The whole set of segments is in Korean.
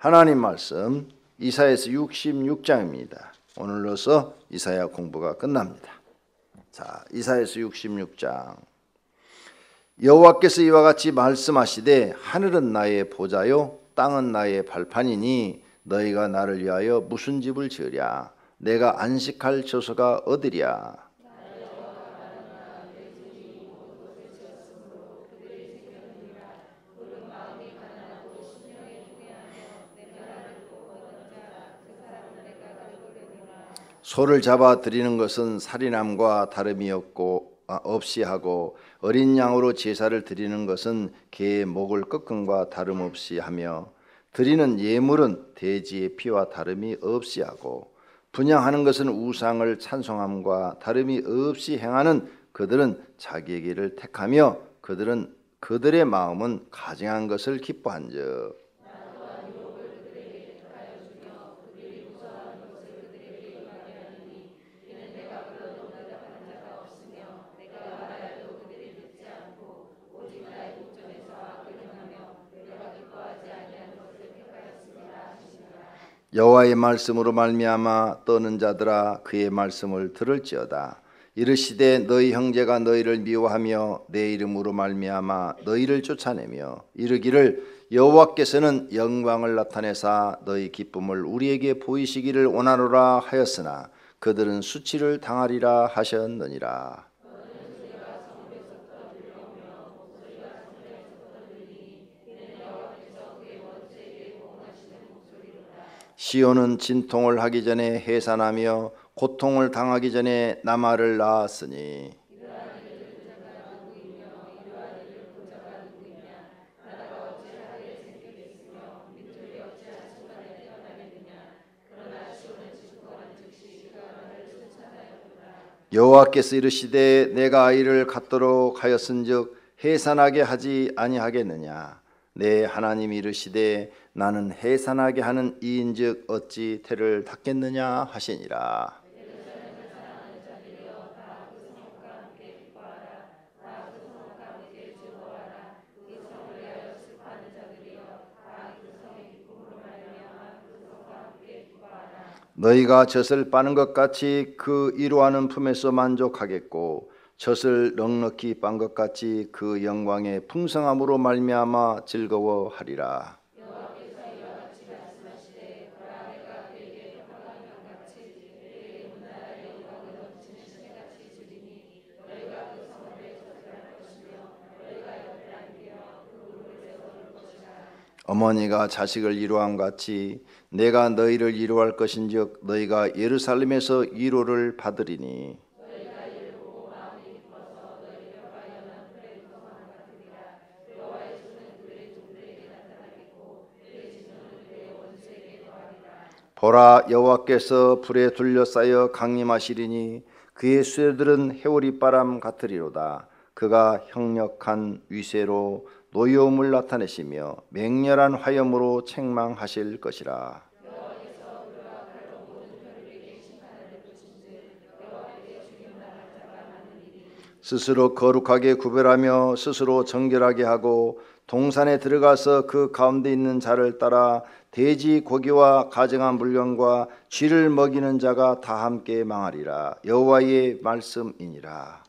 하나님 말씀 이사야서 66장입니다. 오늘로서 이사야 공부가 끝납니다. 자, 이사야서 66장. 여호와께서 이와 같이 말씀하시되 하늘은 나의 보좌요 땅은 나의 발판이니 너희가 나를 위하여 무슨 집을 지으랴. 내가 안식할 처소가 어디랴. 소를 잡아 드리는 것은 살인함과 다름이 없이 하고 어린 양으로 제사를 드리는 것은 개의 목을 꺾음과 다름없이 하며 드리는 예물은 돼지의 피와 다름이 없이 하고 분향하는 것은 우상을 찬송함과 다름이 없이 행하는 그들은 자기의 길을 택하며 그들의 마음은 가증한 것을 기뻐한즉 여호와의 말씀으로 말미암아 떠는 자들아 그의 말씀을 들을지어다. 이르시되 너희 형제가 너희를 미워하며 내 이름으로 말미암아 너희를 쫓아내며 이르기를 여호와께서는 영광을 나타내사 너희 기쁨을 우리에게 보이시기를 원하노라 하였으나 그들은 수치를 당하리라 하셨느니라. 시온은 진통을 하기 전에 해산하며 고통을 당하기 전에 남아를 낳았으니 여호와께서 이르시되 내가 아이를 갖도록 하였은즉 해산하게 하지 아니하겠느냐. 내 하나님이 이르시되 나는 해산하게 하는 이인즉 어찌 태를 닫겠느냐 하시니라. 너희가 젖을 빠는 것 같이 그 이루하는 품에서 만족하겠고 젖을 넉넉히 빤 것 같이 그 영광의 풍성함으로 말미암아 즐거워하리라. 어머니가 자식을 위로함 같이 내가 너희를 위로할 것인즉 너희가 예루살렘에서 위로를 받으리니 보라 여호와께서 불에 둘러싸여 강림하시리니 그의 수레들은 해오리 바람 같으리로다. 그가 형력한 위세로 노여움을 나타내시며 맹렬한 화염으로 책망하실 것이라. 스스로 거룩하게 구별하며 스스로 정결하게 하고 동산에 들어가서 그 가운데 있는 자를 따라 돼지 고기와 가증한 물건과 쥐를 먹이는 자가 다 함께 망하리라. 여호와의 말씀이니라.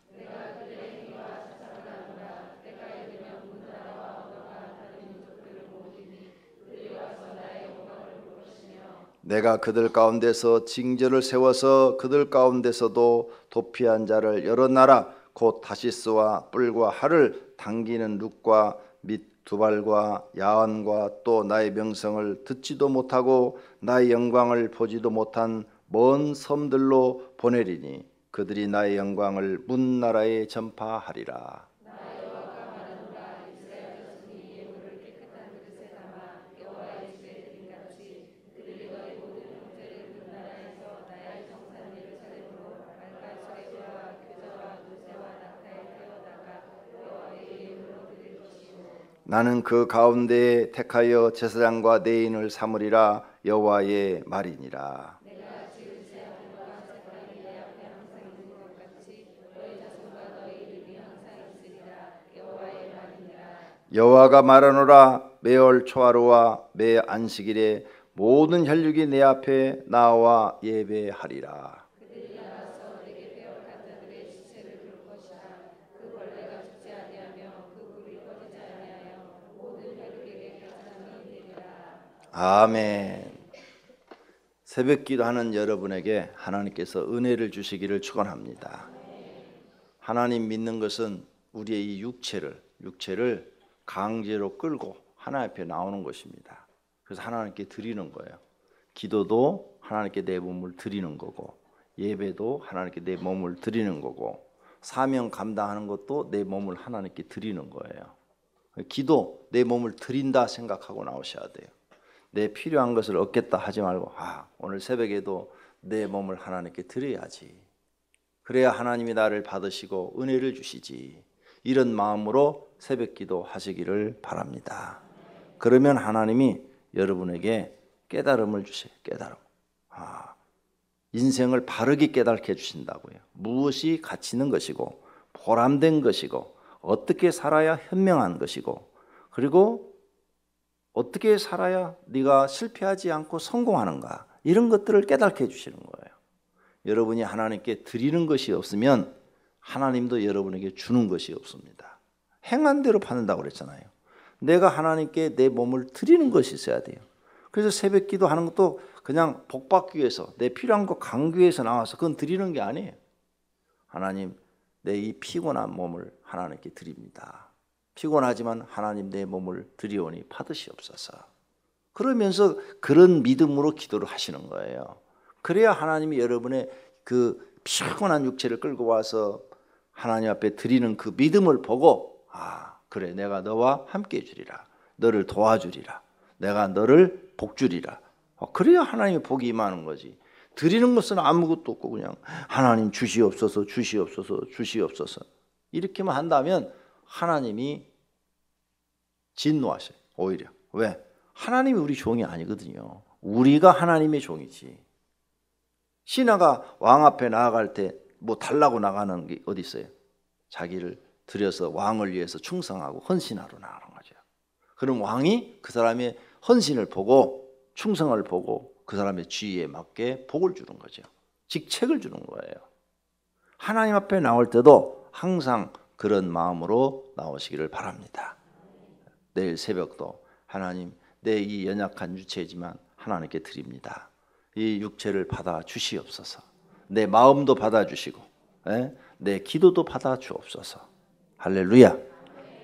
내가 그들 가운데서 징저를 세워서 그들 가운데서도 도피한 자를 여러 나라 곧 다시스와 뿔과 활을 당기는 룩과 및 두발과 야환과 또 나의 명성을 듣지도 못하고 나의 영광을 보지도 못한 먼 섬들로 보내리니 그들이 나의 영광을 문 나라에 전파하리라. 나는 그 가운데에 택하여 제사장과 내인을 삼으리라. 여호와의 말이니라. 여호와가 말하노라. 매월 초하루와 매 안식일에 모든 혈육이 내 앞에 나와 예배하리라. 아멘. 새벽 기도하는 여러분에게 하나님께서 은혜를 주시기를 축원합니다. 하나님 믿는 것은 우리의 이 육체를 강제로 끌고 하나님 앞에 나오는 것입니다. 그래서 하나님께 드리는 거예요. 기도도 하나님께 내 몸을 드리는 거고, 예배도 하나님께 내 몸을 드리는 거고, 사명 감당하는 것도 내 몸을 하나님께 드리는 거예요. 기도 내 몸을 드린다 생각하고 나오셔야 돼요. 내 필요한 것을 얻겠다 하지 말고 오늘 새벽에도 내 몸을 하나님께 드려야지. 그래야 하나님이 나를 받으시고 은혜를 주시지. 이런 마음으로 새벽 기도 하시기를 바랍니다. 그러면 하나님이 여러분에게 깨달음을 주세요. 깨달음. 인생을 바르게 깨닫게 해주신다고요. 무엇이 가치 있는 것이고 보람된 것이고 어떻게 살아야 현명한 것이고, 그리고 어떻게 살아야 네가 실패하지 않고 성공하는가, 이런 것들을 깨닫게 해주시는 거예요. 여러분이 하나님께 드리는 것이 없으면 하나님도 여러분에게 주는 것이 없습니다. 행한 대로 받는다고 그랬잖아요. 내가 하나님께 내 몸을 드리는 것이 있어야 돼요. 그래서 새벽 기도하는 것도 그냥 복받기 위해서, 내 필요한 거 강기 위해서 나와서 그건 드리는 게 아니에요. 하나님, 내 이 피곤한 몸을 하나님께 드립니다. 피곤하지만 하나님 내 몸을 드리오니 받으시옵소서. 그러면서 그런 믿음으로 기도를 하시는 거예요. 그래야 하나님이 여러분의 그 피곤한 육체를 끌고 와서 하나님 앞에 드리는 그 믿음을 보고, 그래, 내가 너와 함께 해주리라, 너를 도와주리라, 내가 너를 복주리라. 그래야 하나님의 복이 임하는 거지. 드리는 것은 아무것도 없고 그냥 하나님 주시옵소서 주시옵소서 주시옵소서 이렇게만 한다면 하나님이 진노하셔요. 오히려. 왜? 하나님이 우리 종이 아니거든요. 우리가 하나님의 종이지. 신하가 왕 앞에 나아갈 때 뭐 달라고 나가는 게 어디 있어요? 자기를 들여서 왕을 위해서 충성하고 헌신하러 나가는 거죠. 그럼 왕이 그 사람의 헌신을 보고 충성을 보고 그 사람의 지위에 맞게 복을 주는 거죠. 직책을 주는 거예요. 하나님 앞에 나올 때도 항상 그런 마음으로 나오시기를 바랍니다. 내일 새벽도 하나님, 내 이 연약한 육체지만 하나님께 드립니다. 이 육체를 받아 주시옵소서. 내 마음도 받아 주시고 내 기도도 받아 주옵소서. 할렐루야.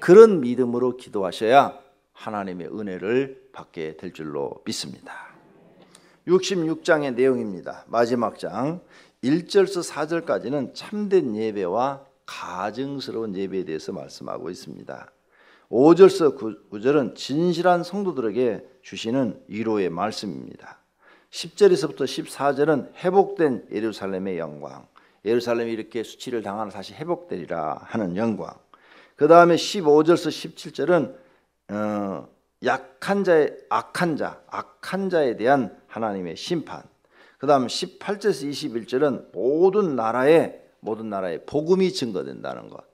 그런 믿음으로 기도하셔야 하나님의 은혜를 받게 될 줄로 믿습니다. 66장의 내용입니다. 마지막 장 1절에서 4절까지는 참된 예배와 가증스러운 예배에 대해서 말씀하고 있습니다. 5절에서 9절은 진실한 성도들에게 주시는 위로의 말씀입니다. 10절에서부터 14절은 회복된 예루살렘의 영광, 예루살렘이 이렇게 수치를 당하는 다시 회복되리라 하는 영광. 그 다음에 15절에서 17절은 악한 자에 대한 하나님의 심판. 그 다음 18절에서 21절은 모든 나라에 복음이 증거된다는 것.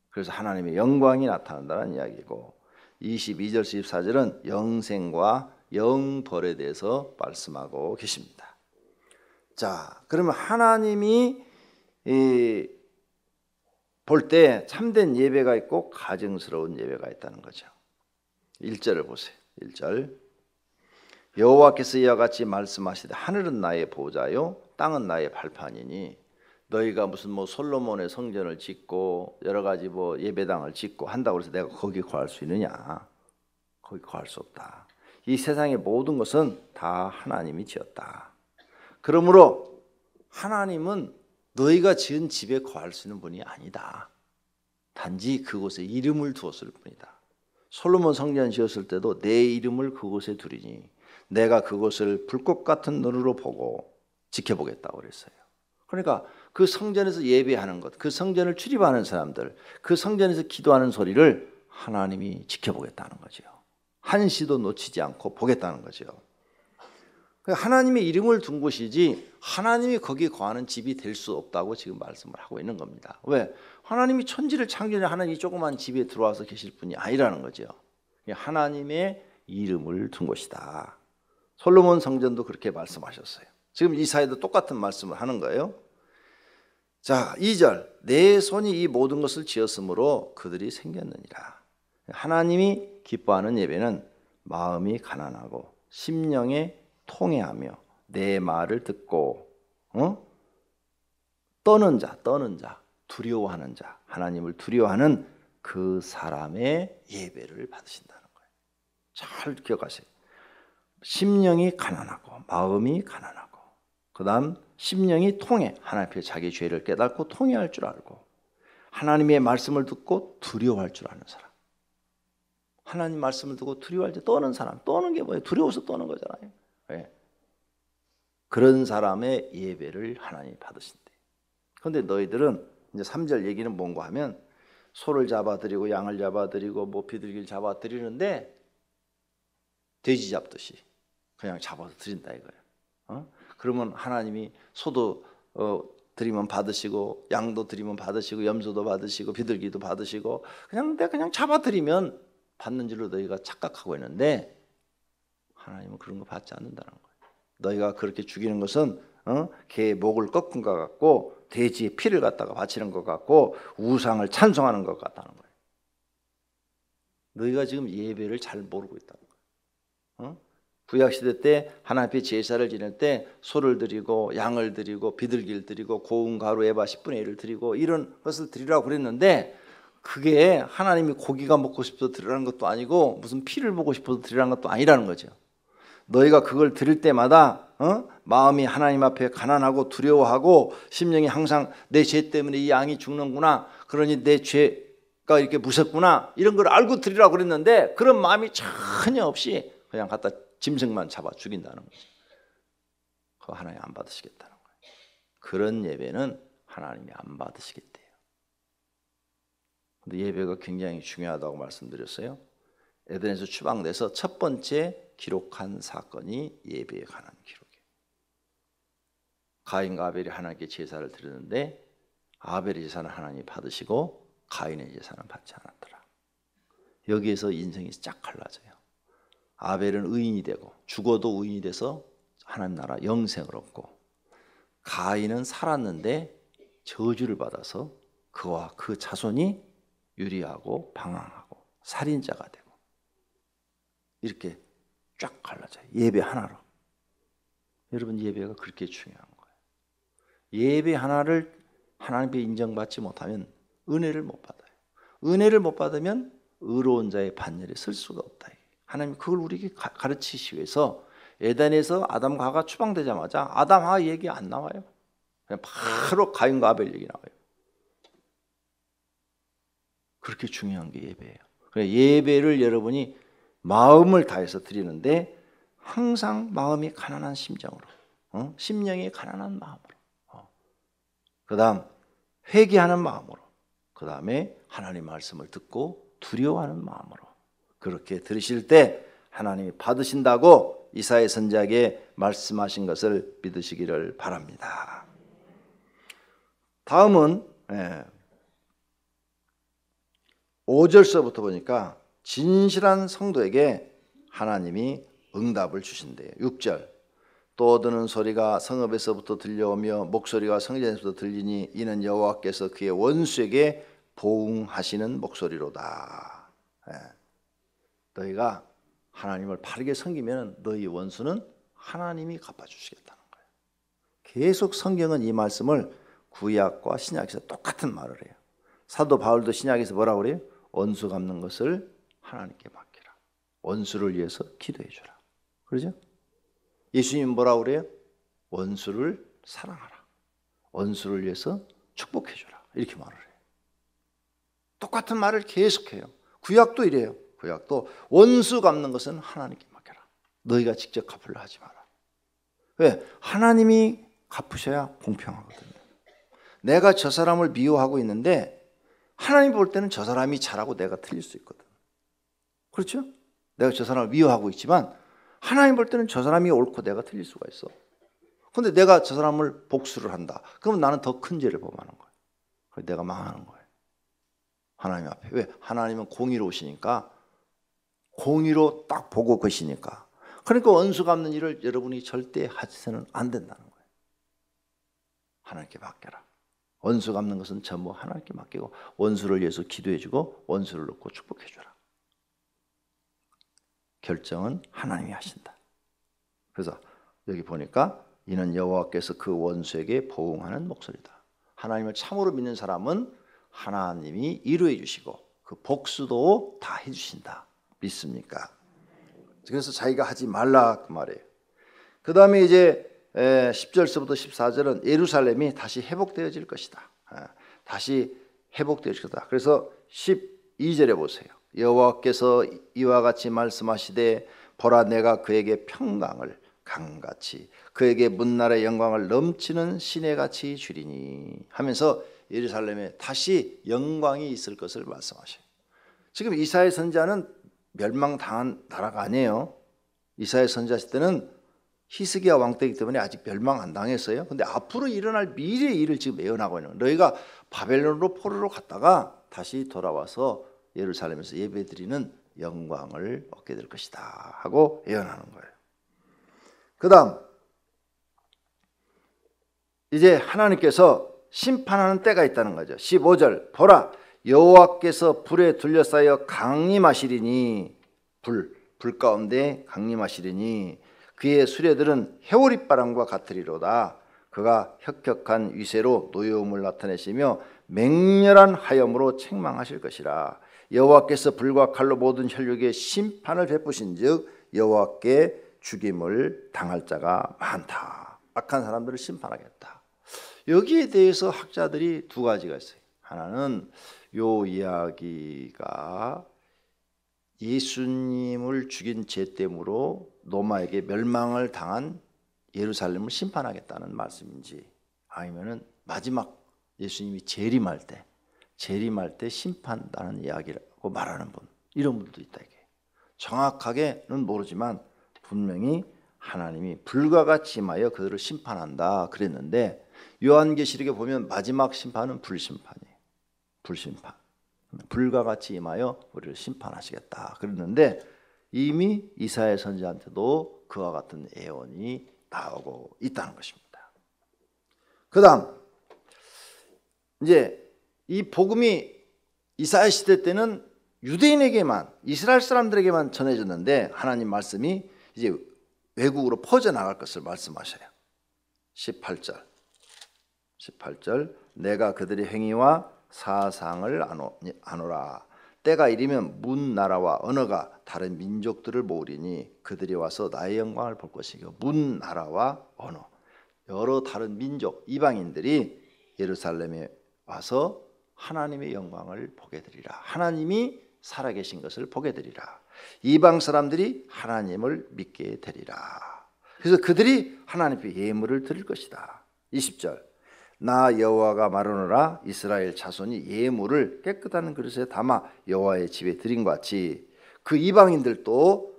그래서 하나님의 영광이 나타난다는 이야기고, 22절에서 24절은 영생과 영벌에 대해서 말씀하고 계십니다. 자, 그러면 하나님이 볼 때 참된 예배가 있고 가증스러운 예배가 있다는 거죠. 1절을 보세요. 1절. 여호와께서 이와 같이 말씀하시되 하늘은 나의 보좌요 땅은 나의 발판이니 너희가 무슨 솔로몬의 성전을 짓고 여러 가지 예배당을 짓고 한다고 해서 내가 거기 거할 수 있느냐? 거기 거할 수 없다. 이 세상의 모든 것은 다 하나님이 지었다. 그러므로 하나님은 너희가 지은 집에 거할 수 있는 분이 아니다. 단지 그곳에 이름을 두었을 뿐이다. 솔로몬 성전 지었을 때도 내 이름을 그곳에 두리니 내가 그곳을 불꽃 같은 눈으로 보고 지켜보겠다고 그랬어요. 그러니까 그 성전에서 예배하는 것, 그 성전을 출입하는 사람들, 그 성전에서 기도하는 소리를 하나님이 지켜보겠다는 거죠. 한시도 놓치지 않고 보겠다는 거죠. 하나님의 이름을 둔 곳이지 하나님이 거기 거하는 집이 될 수 없다고 지금 말씀을 하고 있는 겁니다. 왜? 하나님이 천지를 창조해 하나님이 조그만 집에 들어와서 계실 분이 아니라는 거죠. 하나님의 이름을 둔 곳이다. 솔로몬 성전도 그렇게 말씀하셨어요. 지금 이사야도 똑같은 말씀을 하는 거예요. 자, 2절. 내 손이 이 모든 것을 지었으므로 그들이 생겼느니라. 하나님이 기뻐하는 예배는 마음이 가난하고 심령에 통회하며 내 말을 듣고 떠는 자, 두려워하는 자, 하나님을 두려워하는 그 사람의 예배를 받으신다는 거예요. 잘 기억하세요. 심령이 가난하고 마음이 가난하고 그 다음 심령이 통해 하나님 앞에 자기 죄를 깨닫고 통회할 줄 알고 하나님의 말씀을 듣고 두려워할 줄 아는 사람. 하나님 말씀을 듣고 두려워할 때 떠는 사람. 떠는 게 뭐예요? 두려워서 떠는 거잖아요. 네. 그런 사람의 예배를 하나님이 받으신대. 그런데 너희들은 이제 3절 얘기는 뭔가 하면 소를 잡아드리고 양을 잡아드리고 뭐 비둘기를 잡아드리는데 돼지 잡듯이 그냥 잡아서 드린다 이거예요. 그러면 하나님이 소도 드리면 받으시고 양도 드리면 받으시고 염소도 받으시고 비둘기도 받으시고 그냥 잡아드리면 받는 줄로 너희가 착각하고 있는데 하나님은 그런 거 받지 않는다는 거예요. 너희가 그렇게 죽이는 것은 개의 목을 꺾은 것 같고 돼지의 피를 갖다가 바치는 것 같고 우상을 찬송하는 것 같다는 거예요. 너희가 지금 예배를 잘 모르고 있다는 거예요. 구약시대 때 하나님 앞에 제사를 지낼 때 소를 드리고 양을 드리고 비둘기를 드리고 고운 가루 에바 10분의 1을 드리고 이런 것을 드리라고 그랬는데 그게 하나님이 고기가 먹고 싶어서 드리라는 것도 아니고 무슨 피를 보고 싶어서 드리라는 것도 아니라는 거죠. 너희가 그걸 드릴 때마다 마음이 하나님 앞에 가난하고 두려워하고 심령이 항상 내 죄 때문에 이 양이 죽는구나, 그러니 내 죄가 이렇게 무섭구나, 이런 걸 알고 드리라고 그랬는데 그런 마음이 전혀 없이 그냥 갖다 짐승만 잡아 죽인다는 거죠. 그거 하나님 안 받으시겠다는 거예요. 그런 예배는 하나님이 안 받으시겠대요. 근데 예배가 굉장히 중요하다고 말씀드렸어요. 에덴에서 추방돼서 첫 번째 기록한 사건이 예배에 관한 기록이에요. 가인과 아벨이 하나님께 제사를 드렸는데 아벨의 제사는 하나님이 받으시고 가인의 제사는 받지 않았더라. 여기에서 인생이 쫙 갈라져요. 아벨은 의인이 되고 죽어도 의인이 돼서 하나님 나라 영생을 얻고, 가인은 살았는데 저주를 받아서 그와 그 자손이 유리하고 방황하고 살인자가 되고, 이렇게 쫙 갈라져요. 예배 하나로. 여러분, 예배가 그렇게 중요한 거예요. 예배 하나를 하나님께 인정받지 못하면 은혜를 못 받아요. 은혜를 못 받으면 의로운 자의 반열에 설 수가 없다. 하나님 그걸 우리에게 가르치시기 위해서 에덴에서 아담과 하와가 추방되자마자 아담 하와 얘기 안 나와요. 그냥 바로 가인과 아벨 얘기 나와요. 그렇게 중요한 게 예배예요. 예배를 여러분이 마음을 다해서 드리는데 항상 마음이 가난한 심정으로, 심령이 가난한 마음으로, 그 다음 회개하는 마음으로, 그 다음에 하나님 말씀을 듣고 두려워하는 마음으로 그렇게 들으실 때 하나님이 받으신다고 이사야 선지자에게 말씀하신 것을 믿으시기를 바랍니다. 다음은 5절서부터 보니까 진실한 성도에게 하나님이 응답을 주신대요. 6절. 또 얻는 소리가 성읍에서부터 들려오며 목소리가 성전에서부터 들리니 이는 여호와께서 그의 원수에게 보응하시는 목소리로다. 너희가 하나님을 바르게 섬기면 너희 원수는 하나님이 갚아주시겠다는 거예요. 계속 성경은 이 말씀을 구약과 신약에서 똑같은 말을 해요. 사도 바울도 신약에서 뭐라고 그래요? 원수 갚는 것을 하나님께 맡기라. 원수를 위해서 기도해 주라. 그러죠? 예수님 뭐라고 그래요? 원수를 사랑하라. 원수를 위해서 축복해 주라. 이렇게 말을 해요. 똑같은 말을 계속해요. 구약도 이래요. 구약도 원수 갚는 것은 하나님께 맡겨라. 너희가 직접 갚으려 하지 마라. 왜? 하나님이 갚으셔야 공평하거든요. 내가 저 사람을 미워하고 있는데 하나님 볼 때는 저 사람이 잘하고 내가 틀릴 수 있거든. 그렇죠? 내가 저 사람을 미워하고 있지만 하나님 볼 때는 저 사람이 옳고 내가 틀릴 수가 있어. 근데 내가 저 사람을 복수를 한다. 그러면 나는 더 큰 죄를 범하는 거예요. 그래서 내가 망하는 거예요. 하나님 앞에. 왜? 하나님은 공의로우시니까, 공의로 딱 보고 계시니까. 그러니까 원수 갚는 일을 여러분이 절대 하셔서는 안 된다는 거예요. 하나님께 맡겨라. 원수 갚는 것은 전부 하나님께 맡기고 원수를 위해서 기도해주고 원수를 놓고 축복해주라. 결정은 하나님이 하신다. 그래서 여기 보니까 이는 여호와께서 그 원수에게 보응하는 목소리다. 하나님을 참으로 믿는 사람은 하나님이 이루어 주시고 그 복수도 다 해주신다. 믿습니까? 그래서 자기가 하지 말라 그 말이에요. 그 다음에 이제 10절서부터 14절은 예루살렘이 다시 회복되어질 것이다. 다시 회복되어질 것이다. 그래서 12절에 보세요. 여호와께서 이와 같이 말씀하시되 보라 내가 그에게 평강을 강같이 그에게 문나라의 영광을 넘치는 시내같이 주리니 하면서 예루살렘에 다시 영광이 있을 것을 말씀하셔요. 지금 이사야 선지자는 멸망당한 나라가 아니에요. 이사야 선지자 때는 히스기야 왕 때이기 때문에 아직 멸망 안 당했어요. 근데 앞으로 일어날 미래의 일을 지금 예언하고 있는 거예요. 너희가 바벨론으로 포로로 갔다가 다시 돌아와서 예루살렘에서 예배드리는 영광을 얻게 될 것이다 하고 예언하는 거예요. 그 다음 이제 하나님께서 심판하는 때가 있다는 거죠. 15절 보라 여호와께서 불에 둘러싸여 강림하시리니 불 가운데 강림하시리니 그의 수레들은 해오릿바람과 같으리로다. 그가 혁혁한 위세로 노여움을 나타내시며 맹렬한 하염으로 책망하실 것이라. 여호와께서 불과 칼로 모든 혈육에 심판을 베푸신즉 여호와께 죽임을 당할 자가 많다. 악한 사람들을 심판하겠다. 여기에 대해서 학자들이 두 가지가 있어요. 하나는 요 이야기가 예수님을 죽인 죄 때문에 로마에게 멸망을 당한 예루살렘을 심판하겠다는 말씀인지 아니면은 마지막 예수님이 재림할 때 심판하는 이야기라고 말하는 분, 이런 분도 있다. 이게 정확하게는 모르지만 분명히 하나님이 불과 같이 임하여 그들을 심판한다 그랬는데 요한계시록에 보면 마지막 심판은 불심판이에요. 불심판. 불과 같이 임하여 우리를 심판하시겠다 그랬는데 이미 이사야 선지자한테도 그와 같은 예언이 나오고 있다는 것입니다. 그 다음 이제 이 복음이 이사야 시대 때는 유대인에게만 이스라엘 사람들에게만 전해졌는데 하나님 말씀이 이제 외국으로 퍼져나갈 것을 말씀하셔요. 18절 내가 그들의 행위와 사상을 아노라. 때가 이르면 문 나라와 언어가 다른 민족들을 모으리니 그들이 와서 나의 영광을 볼 것이고 문 나라와 언어 여러 다른 민족 이방인들이 예루살렘에 와서 하나님의 영광을 보게 되리라. 하나님이 살아계신 것을 보게 되리라. 이방 사람들이 하나님을 믿게 되리라. 그래서 그들이 하나님께 예물을 드릴 것이다. 20절 나 여호와가 말하노라. 이스라엘 자손이 예물을 깨끗한 그릇에 담아 여호와의 집에 드린 것 같이 그 이방인들도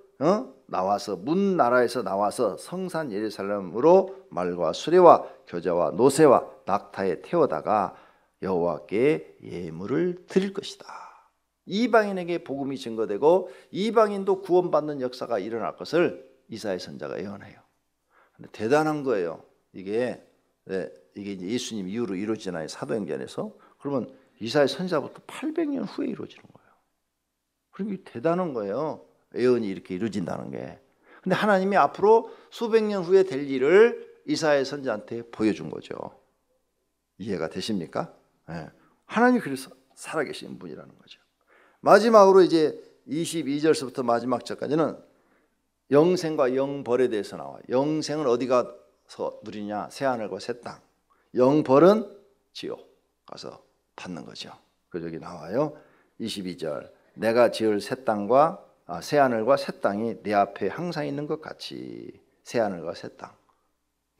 나와서 문 나라에서 나와서 성산 예루살렘으로 말과 수레와 겨자와 노새와 낙타에 태워다가 여호와께 예물을 드릴 것이다. 이방인에게 복음이 증거되고 이방인도 구원받는 역사가 일어날 것을 이사야 선지자가 예언해요. 근데 대단한 거예요. 이게 이제 예수님 이후로 이루어지나요? 사도행전에서. 그러면 이사야 선지자부터 800년 후에 이루어지는 거예요. 그러니까 대단한 거예요. 예언이 이렇게 이루어진다는 게. 근데 하나님이 앞으로 수백 년 후에 될 일을 이사야 선지자한테 보여준 거죠. 이해가 되십니까? 네. 하나님이 그래서 살아계신 분이라는 거죠. 마지막으로 이제 22절서부터 마지막 절까지는 영생과 영벌에 대해서 나와요. 영생은 어디 가서 누리냐? 새하늘과 새 땅. 영벌은 지옥 가서 받는 거죠. 그래서 여기 나와요. 22절 내가 지을 새하늘과 새 땅이 내 앞에 항상 있는 것 같이. 새하늘과 새 땅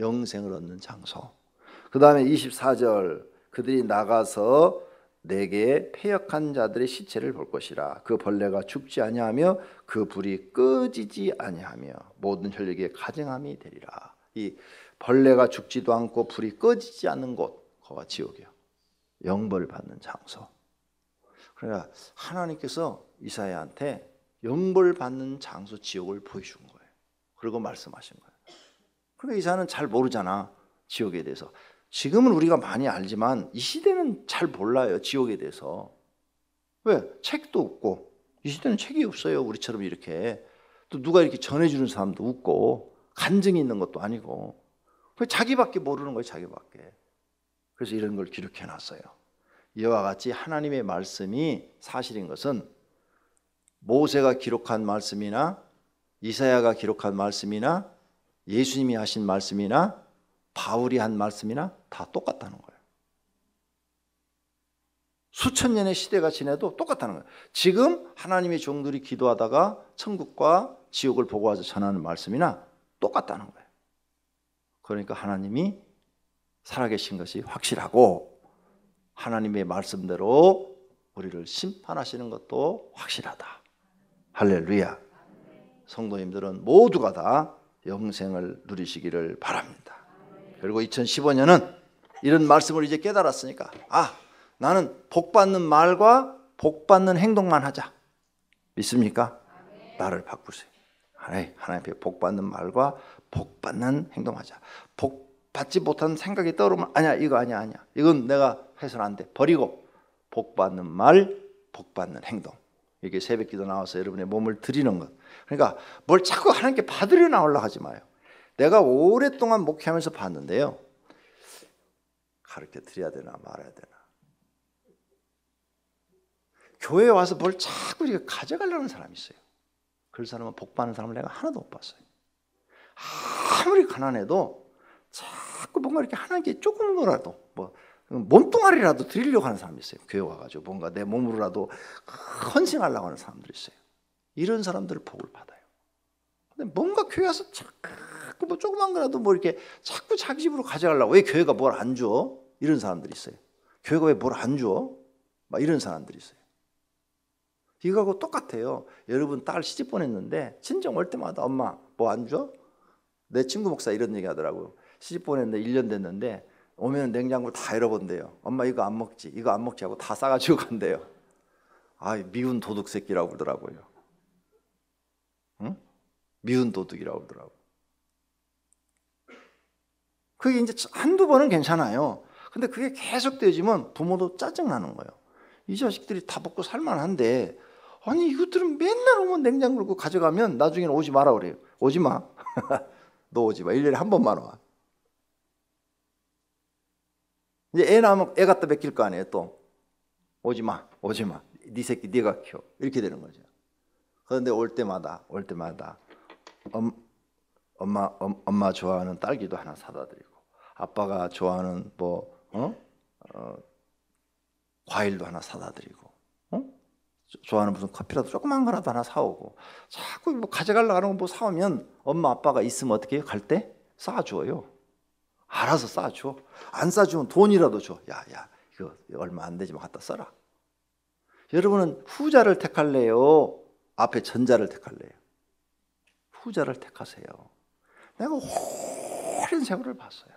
영생을 얻는 장소. 그 다음에 24절 그들이 나가서 내게 패역한 자들의 시체를 볼 것이라. 그 벌레가 죽지 아니하며 그 불이 꺼지지 아니하며 모든 혈육에 가증함이 되리라. 이 벌레가 죽지도 않고 불이 꺼지지 않는 곳, 거가 지옥이요. 영벌 받는 장소. 그러니까 하나님께서 이사야한테 영벌 받는 장소 지옥을 보여준 거예요. 그리고 말씀하신 거예요. 그러니까 이사야는 잘 모르잖아, 지옥에 대해서. 지금은 우리가 많이 알지만 이 시대는 잘 몰라요, 지옥에 대해서. 왜? 책도 없고. 이 시대는 책이 없어요, 우리처럼 이렇게. 또 누가 이렇게 전해주는 사람도 없고 간증이 있는 것도 아니고. 자기밖에 모르는 거예요, 자기밖에. 그래서 이런 걸 기록해놨어요. 이와 같이 하나님의 말씀이 사실인 것은 모세가 기록한 말씀이나 이사야가 기록한 말씀이나 예수님이 하신 말씀이나 바울이 한 말씀이나 다 똑같다는 거예요. 수천 년의 시대가 지나도 똑같다는 거예요. 지금 하나님의 종들이 기도하다가 천국과 지옥을 보고 와서 전하는 말씀이나 똑같다는 거예요. 그러니까 하나님이 살아계신 것이 확실하고 하나님의 말씀대로 우리를 심판하시는 것도 확실하다. 할렐루야. 성도님들은 모두가 다 영생을 누리시기를 바랍니다. 그리고 2015년은 이런 말씀을 이제 깨달았으니까 나는 복받는 말과 복받는 행동만 하자. 믿습니까? 나를 바꾸세요. 하나님 앞에 복받는 말과 복받는 행동하자. 복받지 못한 생각이 떠오르면 아니야, 이거 아니야. 이건 내가 해서는 안 돼. 버리고 복받는 말, 복받는 행동. 이게 새벽기도 나와서 여러분의 몸을 드리는 것. 그러니까 뭘 자꾸 하나님께 받으려 나오려고 하지 마요. 내가 오랫동안 목회하면서 봤는데요, 가르쳐 드려야 되나 말아야 되나. 교회에 와서 뭘 자꾸 이렇게 가져가려는 사람이 있어요. 그런 사람은 복받는 사람을 내가 하나도 못 봤어요. 아무리 가난해도 자꾸 뭔가 이렇게 하나님께 조금 거라도 몸뚱아리라도 드리려고 하는 사람이 있어요. 교회 와가지고 뭔가 내 몸으로라도 헌신하려고 하는 사람들이 있어요. 이런 사람들을 복을 받아요. 근데 뭔가 교회 와서 자꾸 뭐 조그만 거라도 뭐 이렇게 자꾸 자기 집으로 가져가려고. 왜 교회가 뭘 안 줘? 이런 사람들이 있어요. 교회가 왜 뭘 안 줘? 막 이런 사람들이 있어요. 이거하고 똑같아요. 여러분 딸 시집 보냈는데 친정 올 때마다 엄마 뭐 안 줘? 내 친구 목사 이런 얘기 하더라고요. 시집 보냈는데 1년 됐는데 오면 냉장고 다 열어본대요. 엄마 이거 안 먹지, 이거 안 먹지 하고 다 싸가지고 간대요. 미운 도둑 새끼라고 그러더라고요. 응? 미운 도둑이라고 그러더라고요. 그게 이제 한두 번은 괜찮아요. 근데 그게 계속 되어지면 부모도 짜증나는 거예요. 이 자식들이 다 먹고 살만한데 아니 이것들은 맨날 오면 냉장고 열고 가져가면 나중에는 오지 마라 그래요. 오지 마. 너 오지 마. 1년에 한 번만 와. 이제 애 낳으면 애 갖다 맡길 거 아니에요. 또 오지 마. 네 새끼 네가 키워. 이렇게 되는 거죠. 그런데 올 때마다 엄마 좋아하는 딸기도 하나 사다 드리고 아빠가 좋아하는 과일도 하나 사다 드리고 좋아하는 무슨 커피라도 조그만 거라도 하나 사오고 자꾸 뭐 가져가려고 하는 거 뭐 사오면 엄마 아빠가 있으면 어떻게 해요? 갈 때 싸줘요. 알아서 싸줘. 안 싸주면 돈이라도 줘. 야 이거 얼마 안 되지만 갖다 써라. 여러분은 후자를 택할래요? 앞에 전자를 택할래요? 후자를 택하세요. 내가 오랜 세월을 봤어요.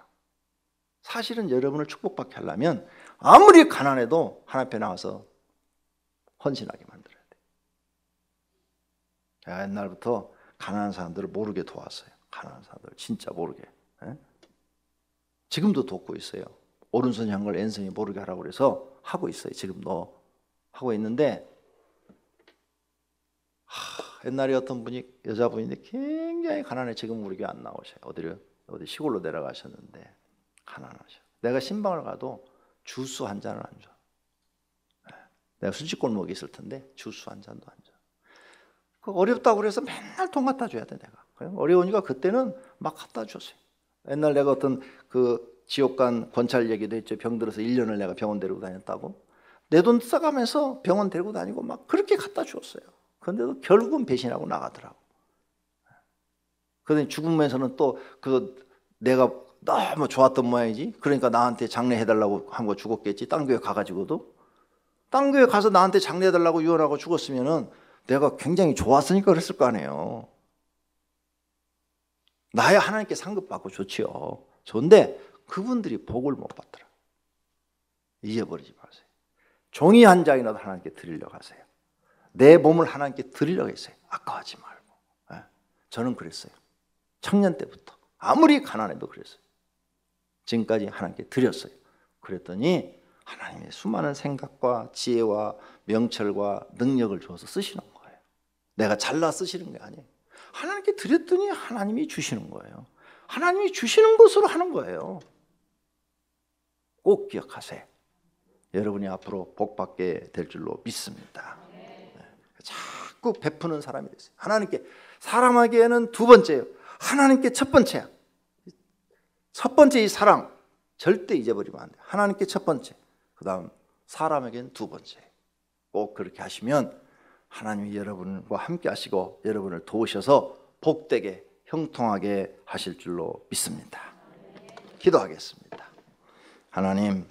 사실은 여러분을 축복받게 하려면 아무리 가난해도 하나님 앞에 나와서 헌신하게 만들어야 돼요. 제가 옛날부터 가난한 사람들을 모르게 도왔어요. 가난한 사람들을 진짜 모르게. 지금도 돕고 있어요. 오른손이 한 걸 왼손이 모르게 하라고 그래서 하고 있어요. 지금도 하고 있는데 옛날에 어떤 분이 여자분인데 굉장히 가난해. 지금 우리 교회 안 나오셔요. 어디 시골로 내려가셨는데 가난하셔. 내가 신방을 가도 주스 한 잔을 안 줘. 내가 술집 골목에 있을 텐데 주스 한 잔도 안 줘. 어렵다고 그래서 맨날 돈 갖다 줘야 돼. 내가 어려우니까 그때는 막 갖다 줬어요. 옛날 내가 어떤 그 지옥간 권찰 얘기도 했죠. 병 들어서 1년을 내가 병원 데리고 다녔다고. 내 돈 써가면서 병원 데리고 다니고 막 그렇게 갖다 주었어요. 그런데도 결국은 배신하고 나가더라고. 그런데 죽으면서는 또 내가 너무 좋았던 모양이지. 그러니까 나한테 장례해달라고 한 거 죽었겠지. 딴 교회 가가지고도. 딴 교회 가서 나한테 장례해달라고 유언하고 죽었으면은 내가 굉장히 좋았으니까 그랬을 거 아니에요. 나야 하나님께 상급받고 좋지요. 좋은데 그분들이 복을 못 받더라. 잊어버리지 마세요. 종이 한 장이라도 하나님께 드리려고 하세요. 내 몸을 하나님께 드리려고 했어요. 아까워하지 말고. 네. 저는 그랬어요. 청년 때부터 아무리 가난해도 그랬어요. 지금까지 하나님께 드렸어요. 그랬더니 하나님의 수많은 생각과 지혜와 명철과 능력을 주어서 쓰시는 거예요. 내가 잘나 쓰시는 게 아니에요. 하나님께 드렸더니 하나님이 주시는 거예요. 하나님이 주시는 것으로 하는 거예요. 꼭 기억하세요. 여러분이 앞으로 복받게 될 줄로 믿습니다. 자꾸 베푸는 사람이 되세요. 하나님께, 사람에게는 두 번째예요. 하나님께 첫 번째야. 첫 번째 이 사랑 절대 잊어버리면 안 돼요. 하나님께 첫 번째, 그 다음 사람에게는 두 번째. 꼭 그렇게 하시면 하나님이 여러분과 함께 하시고 여러분을 도우셔서 복되게 형통하게 하실 줄로 믿습니다. 기도하겠습니다. 하나님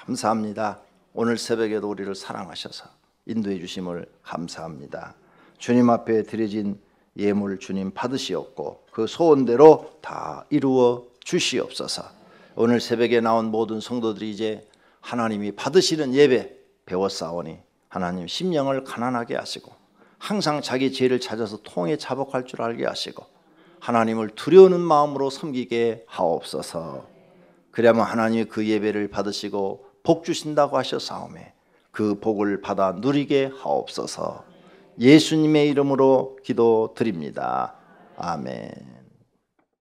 감사합니다. 오늘 새벽에도 우리를 사랑하셔서 인도해 주심을 감사합니다. 주님 앞에 드려진 예물 주님 받으시옵고 그 소원대로 다 이루어 주시옵소서. 오늘 새벽에 나온 모든 성도들이 이제 하나님이 받으시는 예배 배웠사오니 하나님 심령을 가난하게 하시고 항상 자기 죄를 찾아서 통에 자복할 줄 알게 하시고 하나님을 두려우는 마음으로 섬기게 하옵소서. 그러면 하나님이 그 예배를 받으시고 복 주신다고 하셨사오매 그 복을 받아 누리게 하옵소서. 예수님의 이름으로 기도드립니다. 아멘.